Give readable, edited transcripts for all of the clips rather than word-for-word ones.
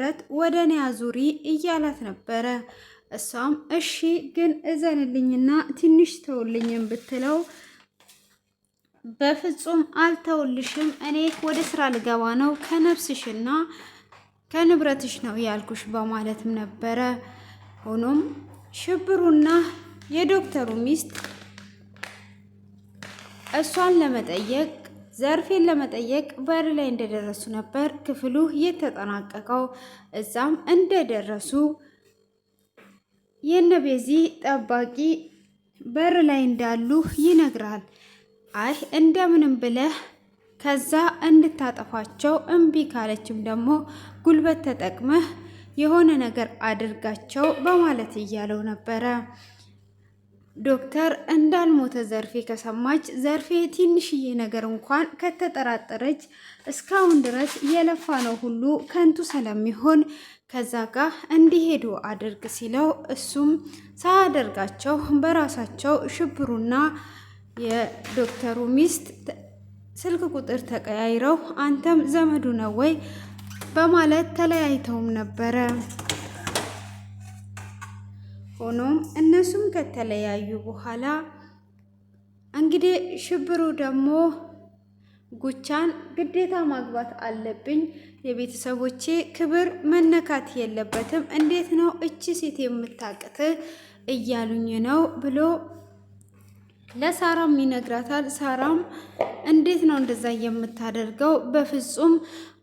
ንብረት ወደ እኔ አዙሪ እያላት ነበረ። እሷም እሺ ግን እዘንልኝና ትንሽ ተውልኝም ብትለው በፍጹም አልተውልሽም፣ እኔ ወደ ስራ ልገባ ነው፣ ከነፍስሽና ከንብረትሽ ነው ያልኩሽ በማለትም ነበረ። ሆኖም ሽብሩና የዶክተሩ ሚስት እሷን ለመጠየቅ ዘርፌን ለመጠየቅ በር ላይ እንደደረሱ ነበር ክፍሉ የተጠናቀቀው። እዛም እንደደረሱ የነቤዚ ጠባቂ በር ላይ እንዳሉ ይነግራል። አይ እንደምንም ብለህ ከዛ እንድታጠፋቸው እምቢ ካለችም ደግሞ ጉልበት ተጠቅመህ የሆነ ነገር አድርጋቸው በማለት እያለው ነበረ። ዶክተር እንዳልሞተ ዘርፌ ከሰማች ዘርፌ ትንሽዬ ነገር እንኳን ከተጠራጠረች እስካሁን ድረስ የለፋ ነው ሁሉ ከንቱ ስለሚሆን ከዛ ጋር እንዲሄዱ አድርግ ሲለው እሱም ሳያደርጋቸው በራሳቸው ሽብሩና የዶክተሩ ሚስት ስልክ ቁጥር ተቀያይረው አንተም ዘመዱ ነው ወይ በማለት ተለያይተውም ነበረ። ሆኖም እነሱም ከተለያዩ በኋላ እንግዲህ ሽብሩ ደግሞ ጉቻን ግዴታ ማግባት አለብኝ፣ የቤተሰቦቼ ክብር መነካት የለበትም፣ እንዴት ነው እቺ ሴት የምታቅት እያሉኝ ነው ብሎ ለሳራም ይነግራታል። ሳራም እንዴት ነው እንደዛ የምታደርገው? በፍጹም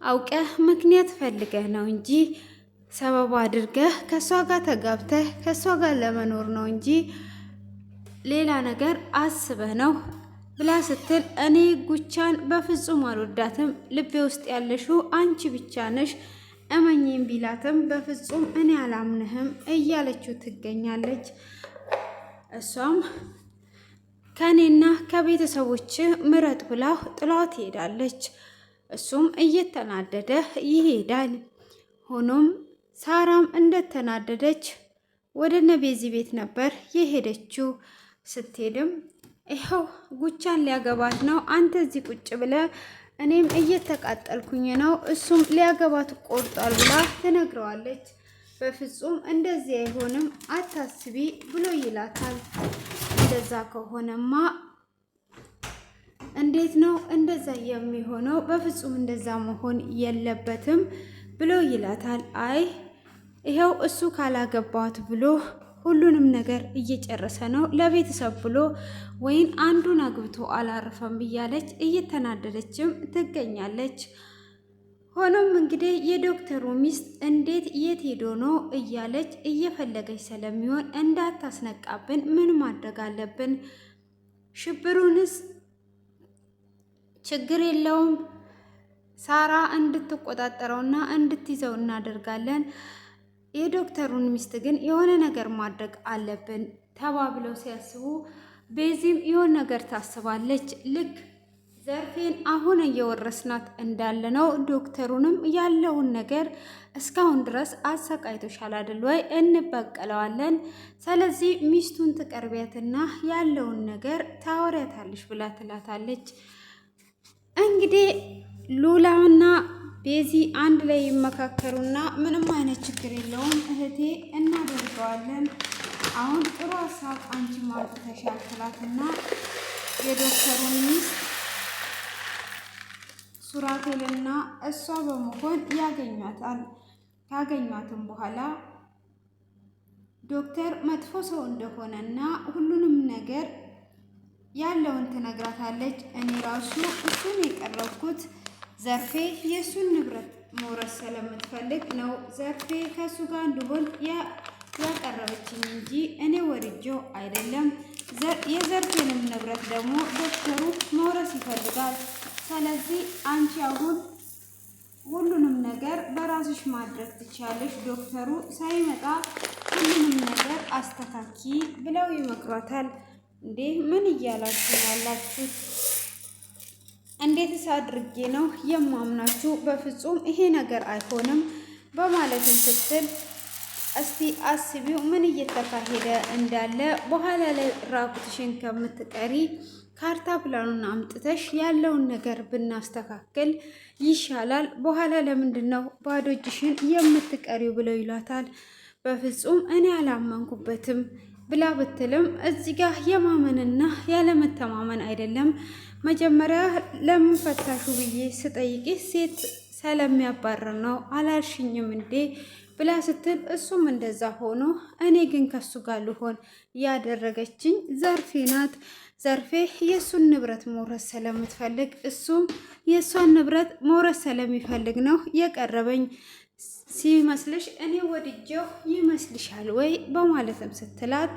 አውቀህ ምክንያት ፈልገህ ነው እንጂ ሰበብ አድርገህ ከሷ ጋር ተጋብተህ ከሷ ጋር ለመኖር ነው እንጂ ሌላ ነገር አስበህ ነው ብላ ስትል እኔ ጉቻን በፍጹም አልወዳትም፣ ልቤ ውስጥ ያለሽው አንቺ ብቻ ነሽ እመኝም ቢላትም በፍጹም እኔ አላምንህም እያለችው ትገኛለች። እሷም ከኔና ከቤተሰቦች ምረጥ ብላ ጥላው ትሄዳለች። እሱም እየተናደደ ይሄዳል። ሆኖም ሳራም እንደተናደደች ወደ ነቤዚ ቤት ነበር የሄደችው። ስትሄድም ይኸው ጉቻን ሊያገባት ነው፣ አንተ እዚህ ቁጭ ብለ እኔም እየተቃጠልኩኝ ነው፣ እሱም ሊያገባት ቆርጧል ብላ ትነግረዋለች። በፍጹም እንደዚህ አይሆንም አታስቢ ብሎ ይላታል። እንደዛ ከሆነማ እንዴት ነው እንደዛ የሚሆነው? በፍጹም እንደዛ መሆን የለበትም ብሎ ይላታል። አይ ይኸው እሱ ካላገባት ብሎ ሁሉንም ነገር እየጨረሰ ነው ለቤተሰብ ብሎ ወይን አንዱን አግብቶ አላረፈም እያለች እየተናደደችም ትገኛለች። ሆኖም እንግዲህ የዶክተሩ ሚስት እንዴት የት ሄዶ ነው እያለች እየፈለገች ስለሚሆን እንዳታስነቃብን ምን ማድረግ አለብን? ሽብሩንስ ችግር የለውም ሳራ እንድትቆጣጠረውና እንድትይዘው እናደርጋለን። የዶክተሩን ሚስት ግን የሆነ ነገር ማድረግ አለብን ተባብለው ሲያስቡ ቤዚም የሆነ ነገር ታስባለች። ልክ ዘርፌን አሁን እየወረስናት እንዳለ ነው። ዶክተሩንም ያለውን ነገር እስካሁን ድረስ አሰቃይቶሻል አይደል ወይ? እንበቀለዋለን። ስለዚህ ሚስቱን ትቀርቢያትና ያለውን ነገር ታወሪያታለሽ ብላ ትላታለች። እንግዲህ ሉላና ቤዚ አንድ ላይ ይመካከሩና ምንም አይነት ችግር የለውም እህቴ እናደርገዋለን፣ አሁን ጥሩ ሀሳብ አንቺ ማውጣትሻል ትላትና የዶክተሩን ሚስት ሱራፌልና እሷ በመሆን ያገኟታል። ካገኟትም በኋላ ዶክተር መጥፎ ሰው እንደሆነና ሁሉንም ነገር ያለውን ትነግራታለች። እኔ ራሱ እሱን የቀረብኩት ዘርፌ የእሱን ንብረት መውረስ ስለምትፈልግ ነው ዘርፌ ከእሱ ጋር እንድሆን ያቀረበችኝ እንጂ እኔ ወድጄው አይደለም። የዘርፌንም ንብረት ደግሞ ዶክተሩ መውረስ ይፈልጋል። ስለዚህ አንቺ አሁን ሁሉንም ነገር በራስሽ ማድረግ ትችያለሽ፣ ዶክተሩ ሳይመጣ ሁሉንም ነገር አስተካኪ ብለው ይመክሯታል። እንዴ ምን እያላችሁ ያላችሁት? እንዴትስ አድርጌ ነው የማምናችሁ? በፍጹም ይሄ ነገር አይሆንም በማለትም ስትል እስቲ አስቢው ምን እየተካሄደ እንዳለ፣ በኋላ ላይ ራቁትሽን ከምትቀሪ ካርታ ፕላኑን አምጥተሽ ያለውን ነገር ብናስተካክል ይሻላል። በኋላ ለምንድን ነው ባዶ እጅሽን የምትቀሪው ብለው ይላታል። በፍጹም እኔ አላመንኩበትም ብላ ብትልም እዚህ ጋር የማመንና ያለመተማመን አይደለም። መጀመሪያ ለምን ፈታሹ ብዬ ስጠይቂ ሴት ስለሚያባርር ነው አላልሽኝም እንዴ ብላ ስትል እሱም እንደዛ ሆኖ እኔ ግን ከሱ ጋር ልሆን ያደረገችኝ ዘርፌ ናት። ዘርፌ የእሱን ንብረት መውረስ ስለምትፈልግ እሱም የእሷን ንብረት መውረስ ስለሚፈልግ ነው የቀረበኝ ሲመስልሽ እኔ ወድጀው ይመስልሻል ወይ በማለትም ስትላት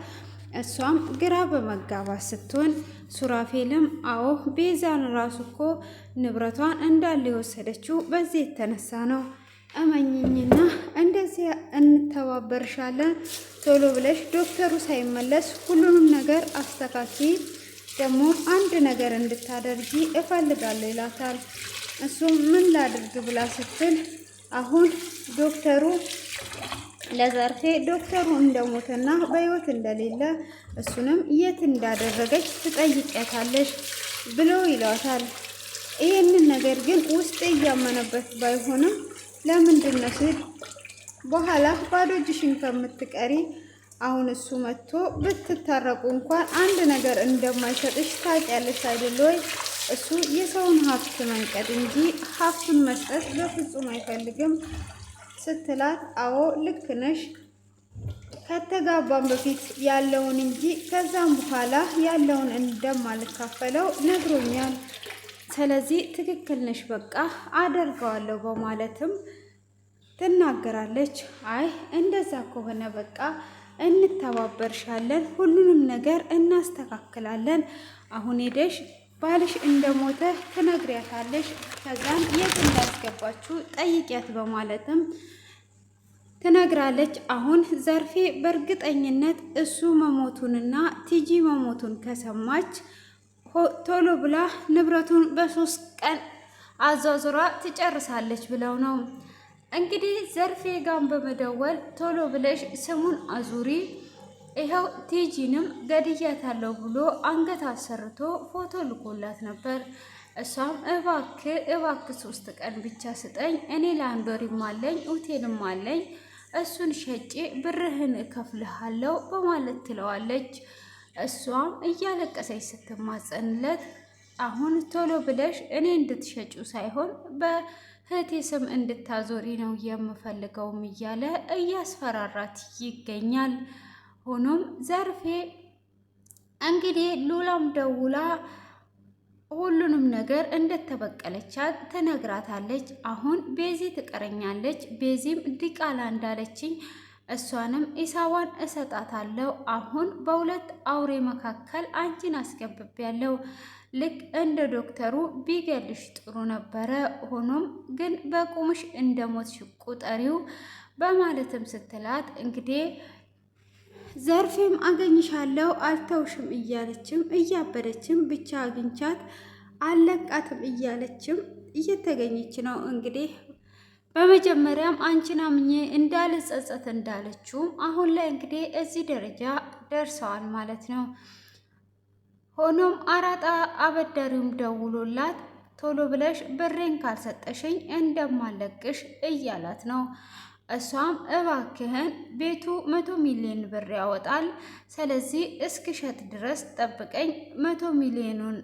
እሷም ግራ በመጋባት ስትሆን ሱራፌልም አዎ ቤዛን ራሱ እኮ ንብረቷን እንዳለ የወሰደችው በዚህ የተነሳ ነው። እመኝኝና እንደዚህ እንተባበርሻለን። ቶሎ ብለሽ ዶክተሩ ሳይመለስ ሁሉንም ነገር አስተካኪ፣ ደግሞ አንድ ነገር እንድታደርጊ እፈልጋለሁ ይላታል። እሱም ምን ላድርግ ብላ ስትል አሁን ዶክተሩ ለዘርፌ ዶክተሩ እንደሞተና በህይወት እንደሌለ እሱንም የት እንዳደረገች ትጠይቂያታለሽ ብሎ ይሏታል። ይህንን ነገር ግን ውስጤ እያመነበት ባይሆንም ለምንድን ነው ስል በኋላ ባዶ እጅሽን ከምትቀሪ አሁን እሱ መጥቶ ብትታረቁ እንኳን አንድ ነገር እንደማይሰጥሽ ታውቂያለሽ አይደል ወይ? እሱ የሰውን ሀብት መንቀድ እንጂ ሀብቱን መስጠት በፍጹም አይፈልግም ስትላት አዎ ልክ ነሽ፣ ከተጋባን በፊት ያለውን እንጂ ከዛም በኋላ ያለውን እንደማልካፈለው ነግሮኛል። ስለዚህ ትክክል ነሽ፣ በቃ አደርገዋለሁ በማለትም ትናገራለች። አይ እንደዛ ከሆነ በቃ እንተባበርሻለን፣ ሁሉንም ነገር እናስተካክላለን። አሁን ሄደሽ ባልሽ እንደሞተ ትነግሪያታለሽ፣ ከዛም የት እንዳስገባችሁ ጠይቂያት በማለትም ትነግራለች። አሁን ዘርፌ በእርግጠኝነት እሱ መሞቱንና ቲጂ መሞቱን ከሰማች ቶሎ ብላ ንብረቱን በ3 ቀን አዟዙራ ትጨርሳለች ብለው ነው እንግዲህ ዘርፌ ጋር በመደወል ቶሎ ብለሽ ስሙን አዙሪ፣ ይኸው ቲጂንም ገድያታለሁ ብሎ አንገት አሰርቶ ፎቶ ልኮላት ነበር። እሷም እባክ 3 ቀን ብቻ ስጠኝ፣ እኔ ለአንድ ወርም አለኝ ሆቴልም አለኝ፣ እሱን ሸጬ ብርህን እከፍልሃለሁ በማለት ትለዋለች። እሷም እያለቀሰች ስትማጸንለት አሁን ቶሎ ብለሽ እኔ እንድትሸጩ ሳይሆን በእህቴ ስም እንድታዞሪ ነው የምፈልገውም እያለ እያስፈራራት ይገኛል። ሆኖም ዘርፌ እንግዲህ ሉላም ደውላ ሁሉንም ነገር እንደተበቀለቻት ትነግራታለች። አሁን ቤዚ ትቀረኛለች፣ ቤዚም ዲቃላ እንዳለችኝ እሷንም ኢሳዋን እሰጣታለሁ። አሁን በሁለት አውሬ መካከል አንቺን አስገብቤያለሁ። ልክ እንደ ዶክተሩ ቢገልሽ ጥሩ ነበረ፣ ሆኖም ግን በቁምሽ እንደሞትሽ ቁጠሪው በማለትም ስትላት እንግዲህ ዘርፌም አገኝሻለሁ አልተውሽም እያለችም እያበደችም ብቻ አግኝቻት አለቃትም እያለችም እየተገኘች ነው። እንግዲህ በመጀመሪያም አንቺን አምኜ እንዳልጸጸት እንዳለችውም አሁን ላይ እንግዲህ እዚህ ደረጃ ደርሰዋል ማለት ነው። ሆኖም አራጣ አበዳሪውም ደውሎላት ቶሎ ብለሽ ብሬን ካልሰጠሽኝ እንደማለቅሽ እያላት ነው። እሷም እባክህን ቤቱ 100 ሚሊዮን ብር ያወጣል፣ ስለዚህ እስክሸጥ ድረስ ጠብቀኝ፣ 100 ሚሊዮኑን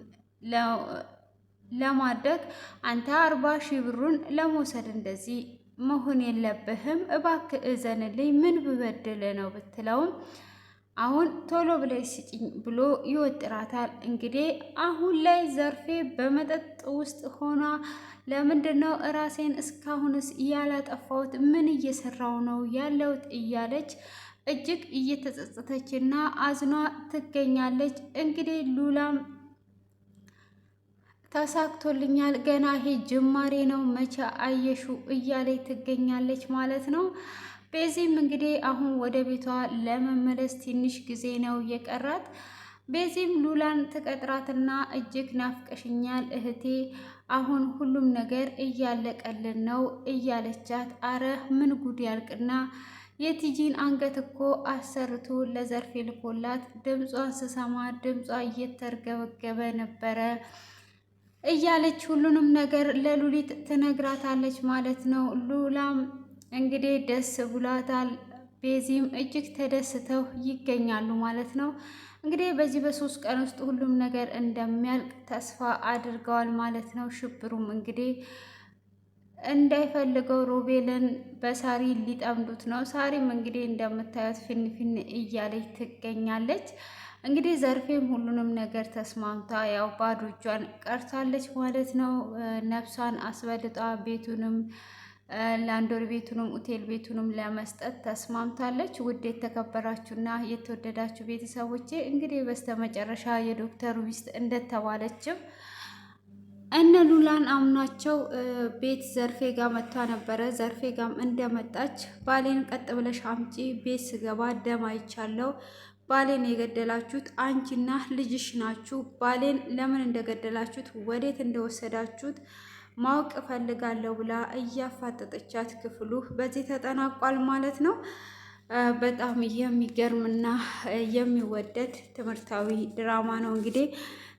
ለማድረግ አንተ 40 ሺህ ብሩን ለመውሰድ እንደዚህ መሆን የለብህም፣ እባክህ እዘንልኝ፣ ምን ብበድል ነው ብትለውም አሁን ቶሎ ብለሽ ስጭኝ ብሎ ይወጥራታል። እንግዲህ አሁን ላይ ዘርፌ በመጠጥ ውስጥ ሆና ለምንድን ነው ራሴን እስካሁንስ ያላጠፋሁት? ምን እየሰራው ነው ያለሁት? እያለች እጅግ እየተጸጸተችና አዝኗ ትገኛለች። እንግዲህ ሉላም ተሳክቶልኛል፣ ገና ይሄ ጅማሬ ነው፣ መቼ አየሹ እያለች ትገኛለች ማለት ነው። ቤዚም እንግዲህ አሁን ወደ ቤቷ ለመመለስ ትንሽ ጊዜ ነው የቀራት። ቤዚም ሉላን ትቀጥራትና እጅግ ናፍቀሽኛል እህቴ፣ አሁን ሁሉም ነገር እያለቀልን ነው እያለቻት፣ አረ ምን ጉድ ያልቅና የቲጂን አንገት እኮ አሰርቶ ለዘርፌ ልኮላት ድምጿን ስሰማ ድምጿ እየተርገበገበ ነበረ እያለች ሁሉንም ነገር ለሉሊት ትነግራታለች ማለት ነው። ሉላም እንግዲህ ደስ ብሏታል። ቤዚም እጅግ ተደስተው ይገኛሉ ማለት ነው። እንግዲህ በዚህ በ3 ቀን ውስጥ ሁሉም ነገር እንደሚያልቅ ተስፋ አድርገዋል ማለት ነው። ሽብሩም እንግዲህ እንዳይፈልገው ሮቤልን በሳሪ ሊጠምዱት ነው። ሳሪም እንግዲህ እንደምታዩት ፊንፊን እያለች ትገኛለች። እንግዲህ ዘርፌም ሁሉንም ነገር ተስማምታ ያው ባዶ እጇን ቀርታለች ማለት ነው። ነፍሷን አስበልጣ ቤቱንም ላንዶር ቤቱንም ሆቴል ቤቱንም ለመስጠት ተስማምታለች። ውድ የተከበራችሁና የተወደዳችሁ ቤተሰቦቼ እንግዲህ በስተመጨረሻ የዶክተሩ ሚስት እንደተባለችው እነ ሉላን አምናቸው ቤት ዘርፌ ጋር መጥታ ነበረ። ዘርፌ ጋም እንደመጣች ባሌን ቀጥ ብለሽ አምጪ፣ ቤት ስገባ ደም አይቻለው። ባሌን የገደላችሁት አንቺና ልጅሽ ናችሁ። ባሌን ለምን እንደገደላችሁት፣ ወዴት እንደወሰዳችሁት ማወቅ እፈልጋለሁ ብላ እያፋጠጠቻት ክፍሉ በዚህ ተጠናቋል ማለት ነው። በጣም የሚገርምና የሚወደድ ትምህርታዊ ድራማ ነው። እንግዲህ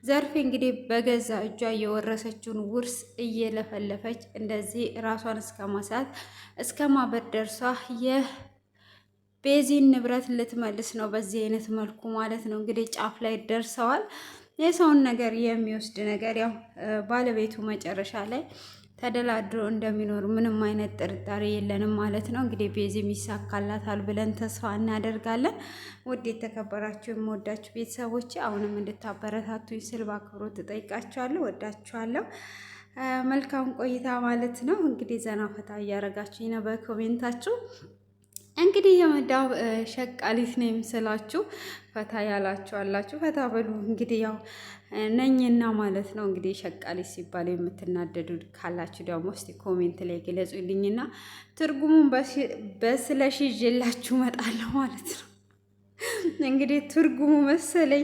ዘርፌ እንግዲህ በገዛ እጇ የወረሰችውን ውርስ እየለፈለፈች እንደዚህ ራሷን እስከ ማሳት እስከ ማበድ ደርሷ የቤዚን ንብረት ልትመልስ ነው። በዚህ አይነት መልኩ ማለት ነው እንግዲህ ጫፍ ላይ ደርሰዋል። የሰውን ነገር የሚወስድ ነገር ያው ባለቤቱ መጨረሻ ላይ ተደላድሮ እንደሚኖር ምንም አይነት ጥርጣሬ የለንም ማለት ነው። እንግዲህ ቤዚም ይሳካላታል ብለን ተስፋ እናደርጋለን። ውድ የተከበራችሁ የምወዳችሁ ቤተሰቦች አሁንም እንድታበረታቱኝ ስል በአክብሮት ትጠይቃችኋለሁ። ወዳችኋለሁ። መልካም ቆይታ ማለት ነው። እንግዲህ ዘና ፈታ እያደረጋችሁኝ ነው በኮሜንታችሁ። እንግዲህ የመዳብ ሸቃሊት ነው የምስላችሁ። ፈታ ያላችሁ አላችሁ፣ ፈታ በሉ። እንግዲህ ያው ነኝና ማለት ነው። እንግዲህ ሸቃሊት ሲባል የምትናደዱ ካላችሁ ደግሞ እስቲ ኮሜንት ላይ ግለጹልኝና ትርጉሙን በስለሽ ይዤላችሁ እመጣለሁ ማለት ነው። እንግዲህ ትርጉሙ መሰለኝ